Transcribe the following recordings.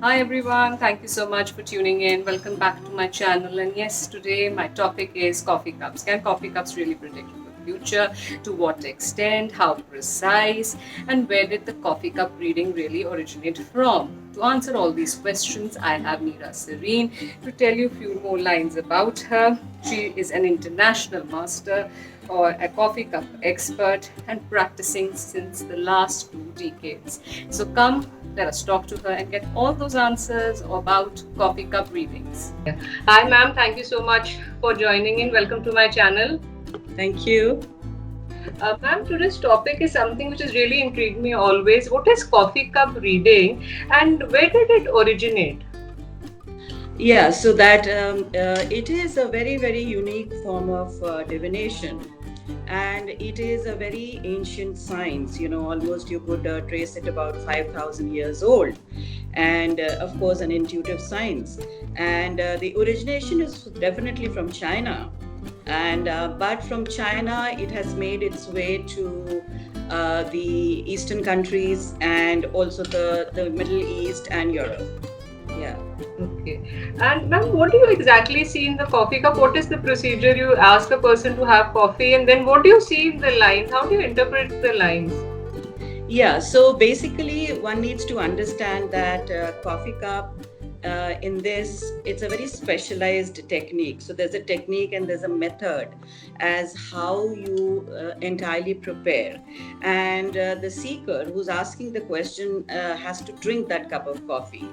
Hi everyone, thank you so much for tuning in. Welcome back to my channel. And yes, today my topic is coffee cups. Can coffee cups really predict the future? To what extent? How precise? And where did the coffee cup reading really originate from? To answer all these questions, I have Neera Sareen to tell you a few more lines about her. She is an international master or a coffee cup expert and practicing since the last 2 decades. So come, let us talk to her and get all those answers about coffee cup readings. Hi ma'am, thank you so much for joining in. Welcome to my channel. Thank you. Ma'am, today's topic is something which has really intrigued me always. What is coffee cup reading and where did it originate? Yeah, so that it is a very, very unique form of divination. And it is a very ancient science, almost you could trace it about 5,000 years old. And of course, an intuitive science. And the origination is definitely from China. And but from China, it has made its way to the Eastern countries and also the Middle East and Europe. Yeah. Okay. And ma'am, what do you exactly see in the coffee cup? What is the procedure? You ask a person to have coffee, and then what do you see in the lines? How do you interpret the lines? Yeah, so basically, one needs to understand that coffee cup. In this, it's a very specialized technique. So there's a technique and there's a method as how you entirely prepare. And the seeker who's asking the question has to drink that cup of coffee.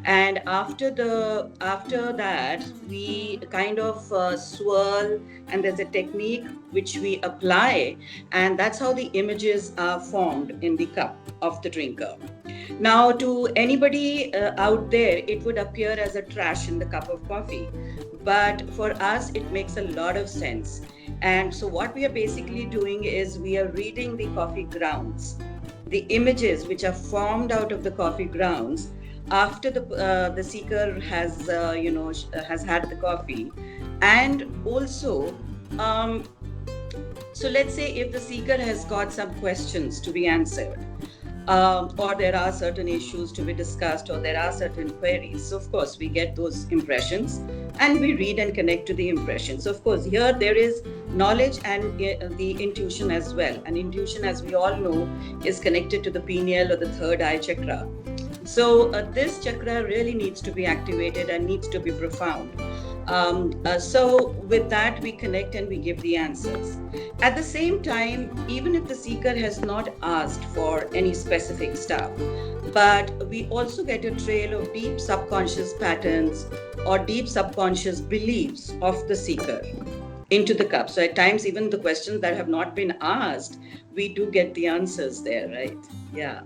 And after that we kind of swirl, and there's a technique which we apply, and that's how the images are formed in the cup of the drinker. Now, to anybody out there, it would appear as a trash in the cup of coffee, but for us it makes a lot of sense. And so what we are basically doing is we are reading the coffee grounds, the images which are formed out of the coffee grounds after the seeker has has had the coffee. And also, so let's say if the seeker has got some questions to be answered, or there are certain issues to be discussed, or there are certain queries. So of course we get those impressions and we read and connect to the impressions. So of course here there is knowledge and the intuition as well. And intuition, as we all know, is connected to the pineal or the third eye chakra. So this chakra really needs to be activated and needs to be profound. So with that, we connect and we give the answers. At the same time, even if the seeker has not asked for any specific stuff, but we also get a trail of deep subconscious patterns or deep subconscious beliefs of the seeker into the cup. So at times, even the questions that have not been asked, we do get the answers there, right? Yeah.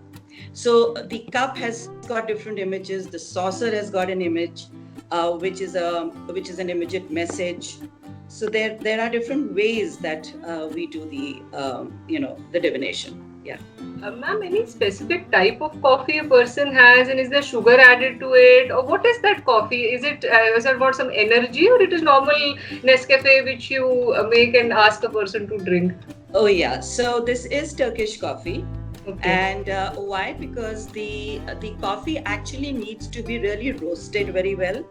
So the cup has got different images. The saucer has got an image, which is an immediate message. So there are different ways that we do the divination. Yeah. Ma'am, any specific type of coffee a person has, and is there sugar added to it, or what is that coffee? Is it about some energy, or it is normal Nescafe which you make and ask a person to drink? Oh yeah. So this is Turkish coffee. Okay. And why? Because the coffee actually needs to be really roasted very well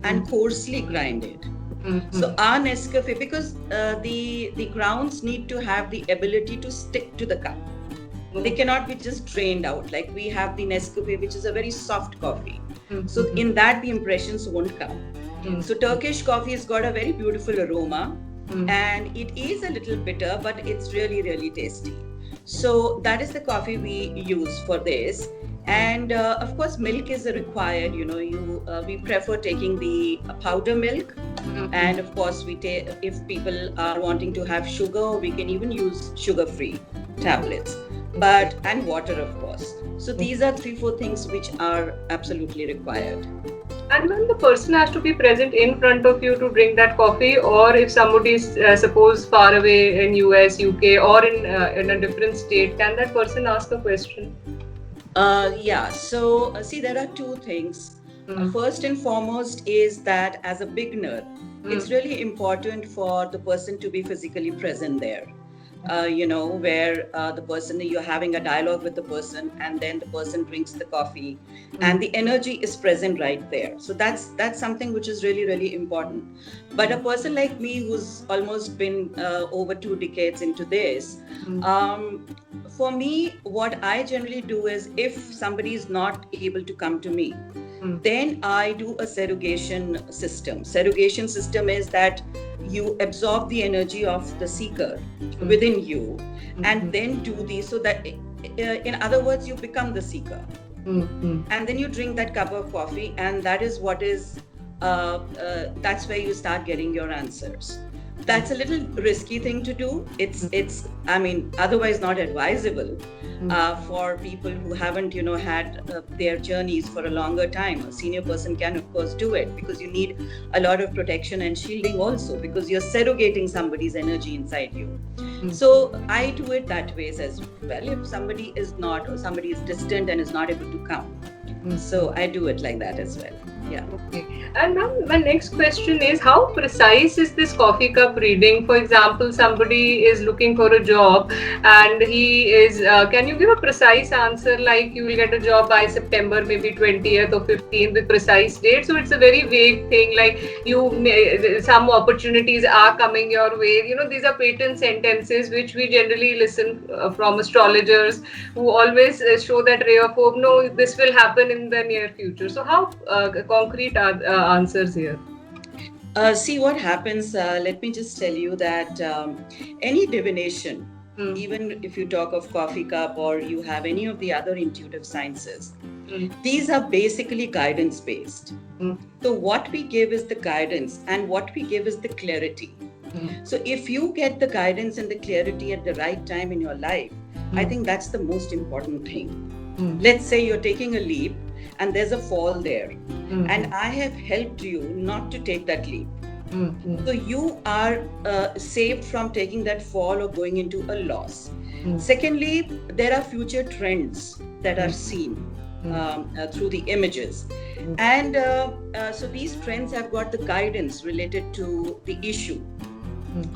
and coarsely grinded. Mm-hmm. So our Nescafe, because the grounds need to have the ability to stick to the cup. Mm-hmm. They cannot be just drained out. Like we have the Nescafe, which is a very soft coffee. Mm-hmm. So in that the impressions won't come. Mm-hmm. So Turkish coffee has got a very beautiful aroma, and it is a little bitter, but it's really, really tasty. So that is the coffee we use for this. And of course, milk is required. We prefer taking the powder milk. Mm-hmm. And of course, if people are wanting to have sugar, we can even use sugar-free tablets. And water, of course. So these are 3-4 things which are absolutely required. And when the person has to be present in front of you to drink that coffee, or if somebody is suppose far away in US, UK, or in a different state, can that person ask a question? Yeah. So see, there are 2 things. First and foremost is that as a beginner, it's really important for the person to be physically present there. where the person, you're having a dialogue with the person, and then the person drinks the coffee, and the energy is present right there. So that's something which is really, really important. But a person like me, who's almost been over 2 decades into this, um, for me, what I generally do is, if somebody is not able to come to me, then I do a surrogation system. Surrogation system is that you absorb the energy of the seeker within you, and then do these, so that, in other words, you become the seeker. And then you drink that cup of coffee, and that is what is, that's where you start getting your answers. That's a little risky thing to do. It's I mean, otherwise not advisable for people who haven't had their journeys for a longer time. A senior person can of course do it, because you need a lot of protection and shielding also, because you're surrogating somebody's energy inside you. So I do it that way as well, if somebody is not, or somebody is distant and is not able to come. So I do it like that as well. Yeah. Okay. And now my next question is, how precise is this coffee cup reading? For example, somebody is looking for a job, and he is, can you give a precise answer, like you will get a job by September, maybe 20th or 15th, with precise date? So it's a very vague thing, like some opportunities are coming your way. These are patent sentences which we generally listen from astrologers, who always show that ray of hope. No, this will happen in the near future. So how concrete are answers here? See what happens. Let me just tell you that any divination, even if you talk of coffee cup, or you have any of the other intuitive sciences, these are basically guidance based. So what we give is the guidance, and what we give is the clarity. So if you get the guidance and the clarity at the right time in your life, I think that's the most important thing. Let's say you're taking a leap, and there's a fall there, and I have helped you not to take that leap. So you are saved from taking that fall or going into a loss. Secondly, there are future trends that are seen through the images, and so these trends have got the guidance related to the issue.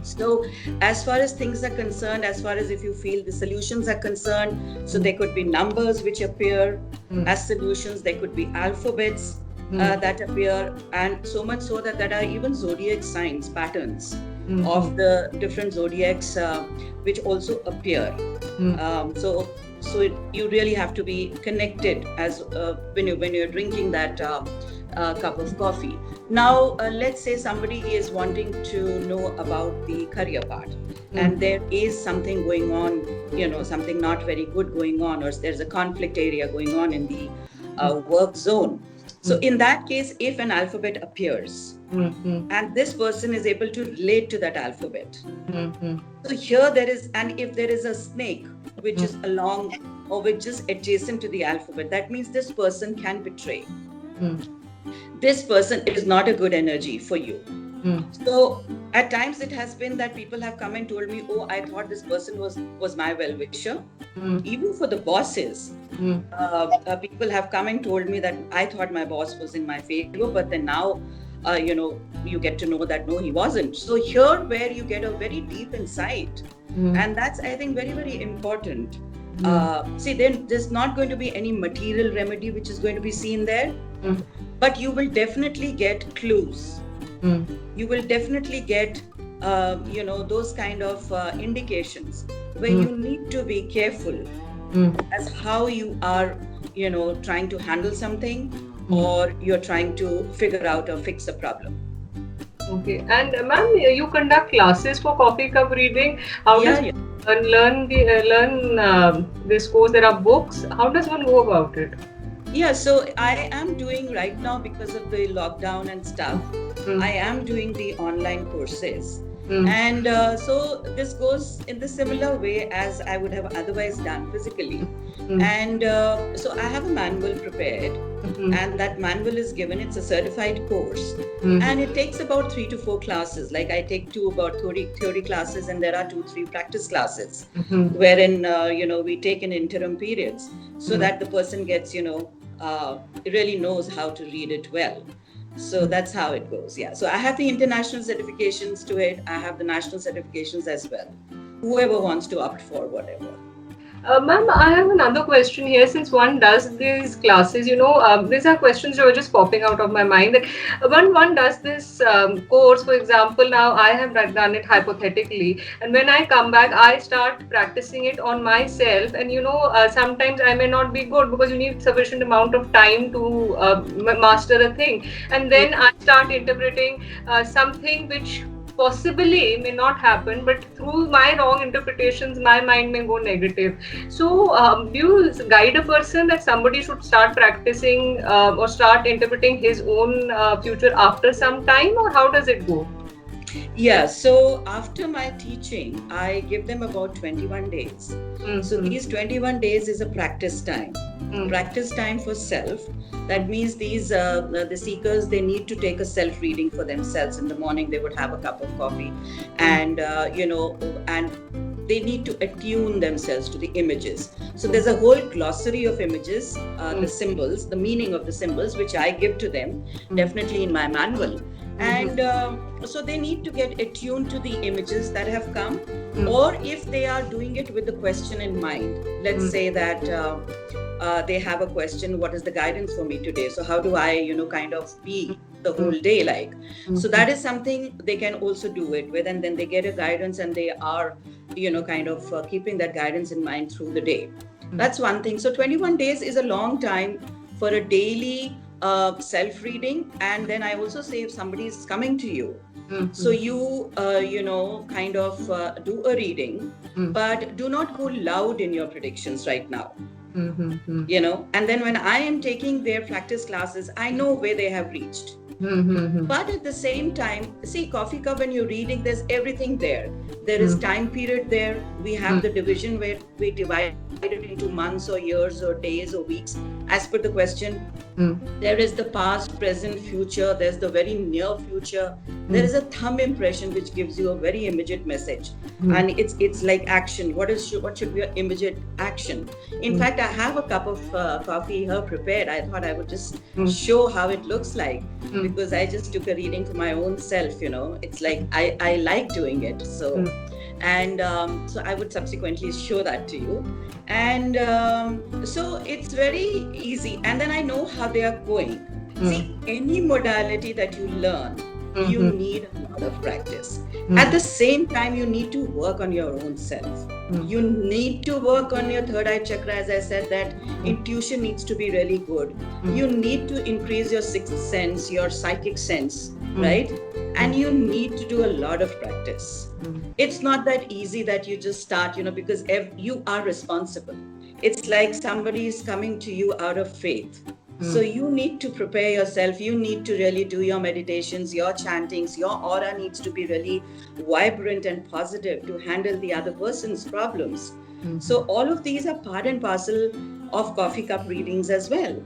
So as far as things are concerned, as far as if you feel the solutions are concerned, so there could be numbers which appear as solutions, there could be alphabets that appear, and so much so that there are even zodiac signs, patterns of the different zodiacs which also appear. So you really have to be connected as when you're drinking that cup of coffee. Now, let's say somebody is wanting to know about the career part, and there is something going on, something not very good going on, or there's a conflict area going on in the work zone. So in that case, if an alphabet appears, and this person is able to relate to that alphabet, so here there is, and if there is a snake which is along or which is adjacent to the alphabet, that means this person can betray. This person is not a good energy for you. So at times it has been that people have come and told me, oh, I thought this person was my well-wisher. Even for the bosses, people have come and told me that I thought my boss was in my favor, but then now you get to know that no, he wasn't. So here where you get a very deep insight, and that's, I think, very, very important. See, then there's not going to be any material remedy which is going to be seen there, but you will definitely get clues. You will definitely get those kind of indications where you need to be careful as how you are trying to handle something, or you're trying to figure out or fix a problem. Okay. And ma'am, you conduct classes for coffee cup reading. How does one learn this course? There are books. How does one go about it? Yeah, so I am doing right now, because of the lockdown and stuff, I am doing the online courses. And so this goes in the similar way as I would have otherwise done physically. And so I have a manual prepared, and that manual is given. It's a certified course, and it takes about 3 to 4 classes. Like I take about 30 theory classes, and there are 2-3 practice classes, wherein we take in interim periods, so that the person gets really knows how to read it well. So that's how it goes. Yeah. So I have the international certifications to it. I have the national certifications as well. whoever wants to opt for whatever. Ma'am, I have another question here. Since one does these classes, these are questions that were just popping out of my mind. That one does this course, for example, now I have done it hypothetically, and when I come back, I start practicing it on myself. And sometimes I may not be good because you need sufficient amount of time to master a thing, and then I start interpreting something which possibly may not happen, but through my wrong interpretations my mind may go negative. So do you guide a person that somebody should start practicing or start interpreting his own future after some time, or how does it go? Yeah, so after my teaching, I give them about 21 days. Mm-hmm. So these 21 days is a practice time. Mm. Practice time for self. That means these the seekers, they need to take a self reading for themselves. In the morning they would have a cup of coffee, and and they need to attune themselves to the images. So there's a whole glossary of images, the symbols, the meaning of the symbols, which I give to them, definitely in my manual. And so they need to get attuned to the images that have come, or if they are doing it with the question in mind, let's say that they have a question, what is the guidance for me today? So how do I, kind of be the whole day like? So that is something they can also do it with, and then they get a guidance and they are, kind of keeping that guidance in mind through the day. That's one thing. So 21 days is a long time for a daily self-reading. And then I also say, if somebody is coming to you, so you kind of do a reading, but do not go loud in your predictions right now. And then when I am taking their practice classes, I know where they have reached. But at the same time, see, Coffee Cup, when you're reading, there's everything there. There is time period there. We have the division where we divide it into months or years or days or weeks as per the question. There is the past, present, future. There's the very near future. There is a thumb impression which gives you a very immediate message, and it's like action. What should be your immediate action? In fact, I have a cup of coffee here prepared. I thought I would just show how it looks like, because I just took a reading for my own self. It's like I like doing it. So. And so I would subsequently show that to you. And so it's very easy. And then I know how they are going. See, any modality that you learn, you need a lot of practice. At the same time, you need to work on your own self. You need to work on your third eye chakra. As I said, that intuition needs to be really good. You need to increase your sixth sense, your psychic sense, right? And you need to do a lot of practice. It's not that easy that you just start, because you are responsible. It's like somebody is coming to you out of faith. So you need to prepare yourself. You need to really do your meditations, your chantings. Your aura needs to be really vibrant and positive to handle the other person's problems. So all of these are part and parcel of Coffee Cup readings as well.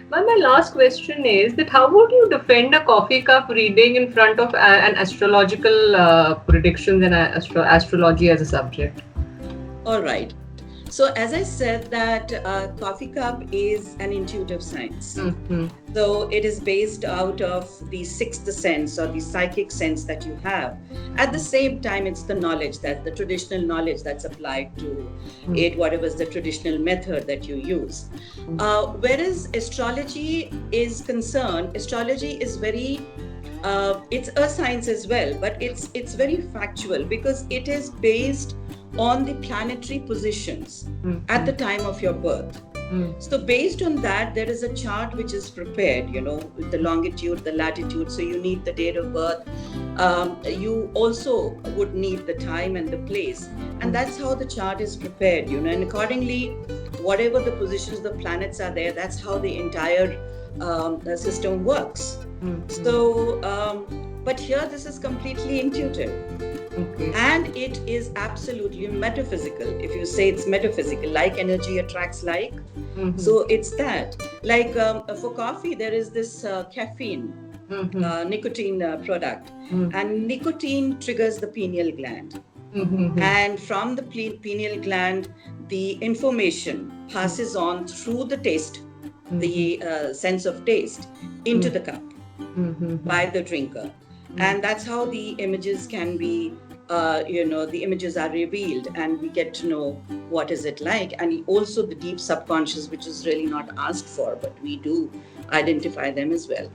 My last question is that how would you defend a coffee cup reading in front of an astrological predictions and astrology as a subject? All right. So as I said, that Coffee Cup is an intuitive science. So it is based out of the sixth sense or the psychic sense that you have. At the same time, it's the knowledge, that the traditional knowledge that's applied to it, whatever is the traditional method that you use. Whereas astrology is concerned, astrology is very it's a science as well, but it's very factual, because it is based on the planetary positions at the time of your birth. So based on that, there is a chart which is prepared, with the longitude, the latitude. So you need the date of birth. You also would need the time and the place. And that's how the chart is prepared, and accordingly, whatever the positions, the planets are there, that's how the entire system works. So, but here this is completely intuitive. And it is absolutely metaphysical. If you say it's metaphysical, like energy attracts like, so it's that. Like for coffee, there is this caffeine, nicotine product, and nicotine triggers the pineal gland. And from the pineal gland, the information passes on through the taste, the sense of taste, into the cup by the drinker. And that's how the images can be the images are revealed and we get to know what is it like, and also the deep subconscious, which is really not asked for, but we do identify them as well.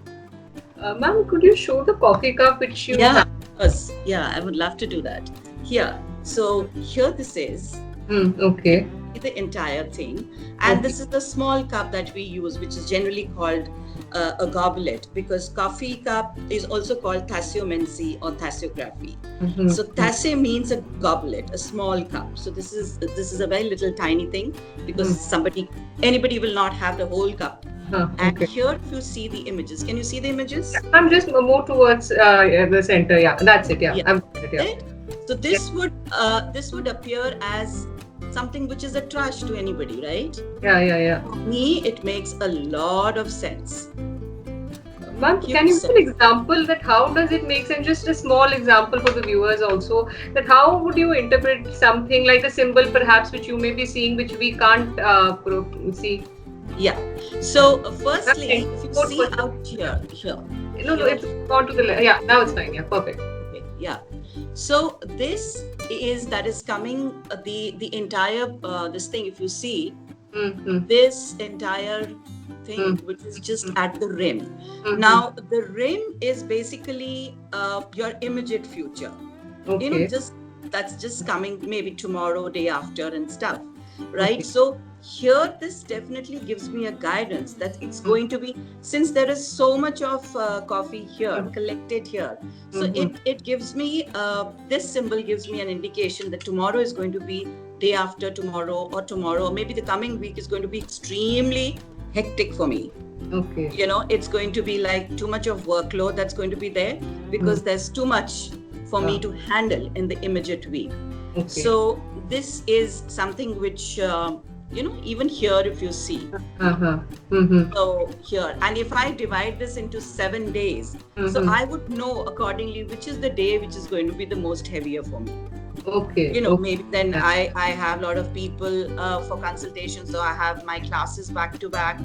Ma'am, could you show the coffee cup which you Yeah, have? of course. Yeah, I would love to do that. Here. So here this is Okay. the entire thing, and this is the small cup that we use, which is generally called a goblet, because coffee cup is also called tasseomensi or tasseography. So tasse means a goblet, a small cup. So this is a very little tiny thing, because anybody will not have the whole cup. And here, if you see the images, can you see the images? I'm just more towards the center. Yeah, that's it. Yeah, I'm it, yeah. Right? So this would appear as something which is a trash to anybody, right? Yeah. For me, it makes a lot of sense. Ma'am, can you give an example that how does it make sense? Just a small example for the viewers also, that how would you interpret something like a symbol perhaps which you may be seeing which we can't see? Yeah. So firstly, if you see out here. No, it's gone to the left. Yeah, now it's fine. Yeah, perfect. Okay. Yeah. So this is coming the entire this thing. If you see this entire thing, which is just at the rim. Now the rim is basically your immediate future. Okay. That's just coming maybe tomorrow, day after, and stuff, right? Okay. So here this definitely gives me a guidance that it's going to be, since there is so much of coffee here collected here, so it gives me this symbol gives me an indication that tomorrow is going to be, day after tomorrow, or maybe the coming week is going to be extremely hectic for me. Okay. It's going to be like too much of workload that's going to be there, because there's too much for me to handle in the immediate week. Okay. So this is something which even here, if you see, so here, and if I divide this into 7 days, so I would know accordingly which is the day which is going to be the most heavier for me. Okay. Maybe then I have a lot of people for consultation, so I have my classes back to back,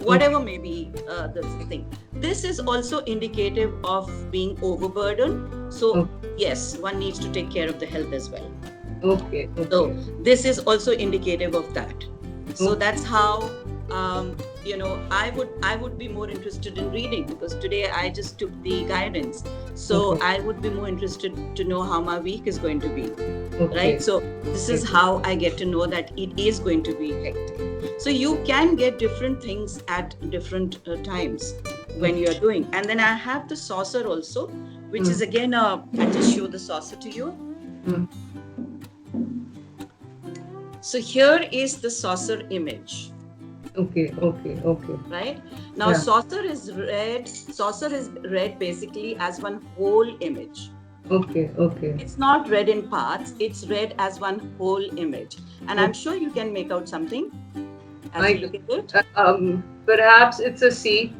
whatever may be the thing. This is also indicative of being overburdened. So yes, one needs to take care of the health as well. Okay. So this is also indicative of that. So that's how I would be more interested in reading, because today I just took the guidance. So I would be more interested to know how my week is going to be. Right? So this is how I get to know that it is going to be hectic. So you can get different things at different times when you're doing. And then I have the saucer also, which is again, I'll just show the saucer to you. So here is the saucer image. Okay. Right? Now saucer is read basically as one whole image. Okay. It's not read in parts, it's read as one whole image. And I'm sure you can make out something as you look at it. Perhaps it's a sea.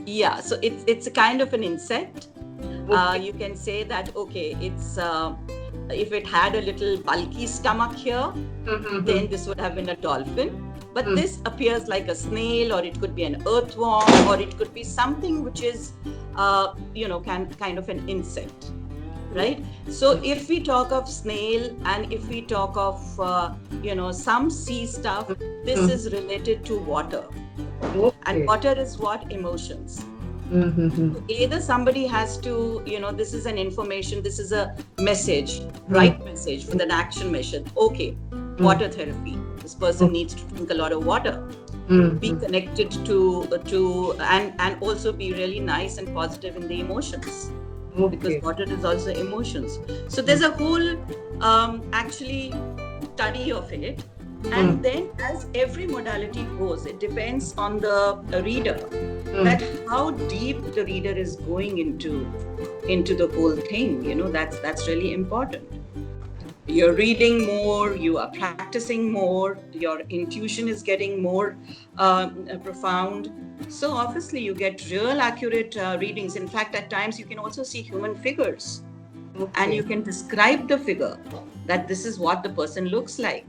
Yeah, so it's a kind of an insect. You can say that, it's if it had a little bulky stomach here, then this would have been a dolphin. But this appears like a snail, or it could be an earthworm, or it could be something which is, kind of an insect, right? So if we talk of snail, and if we talk of, some sea stuff, this is related to water. And water is what? Emotions. Either somebody has to, this is an information, this is a message, right message with an action mission. Okay, water therapy. This person needs to drink a lot of water. Be connected to and also be really nice and positive in the emotions. Because water is also emotions. So there's a whole actually study of it. And then as every modality goes, it depends on the reader, that how deep the reader is going into the whole thing. That's really important. You're reading more, you are practicing more, your intuition is getting more profound. So obviously you get real accurate readings. In fact, at times you can also see human figures, and you can describe the figure, that this is what the person looks like.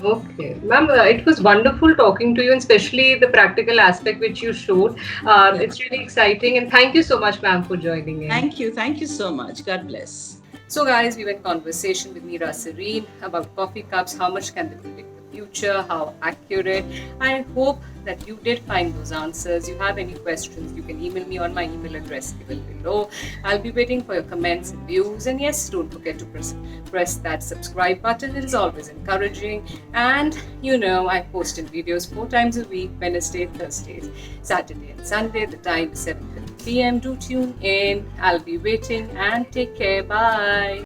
Okay, ma'am, it was wonderful talking to you, and especially the practical aspect which you showed. It's really exciting, and thank you so much, ma'am, for joining in. Thank you so much. God bless. So, guys, we were in conversation with Neera Sareen about coffee cups. How much can they predict the future? How accurate? I hope that you did find those answers. You have any questions, you can email me on my email address given below. I'll be waiting for your comments and views. And yes, don't forget to press that subscribe button. It is always encouraging. And I post in videos 4 times a week: Wednesday, Thursdays, Saturday, and Sunday. The time is 7:50 p.m. Do tune in. I'll be waiting, and take care. Bye.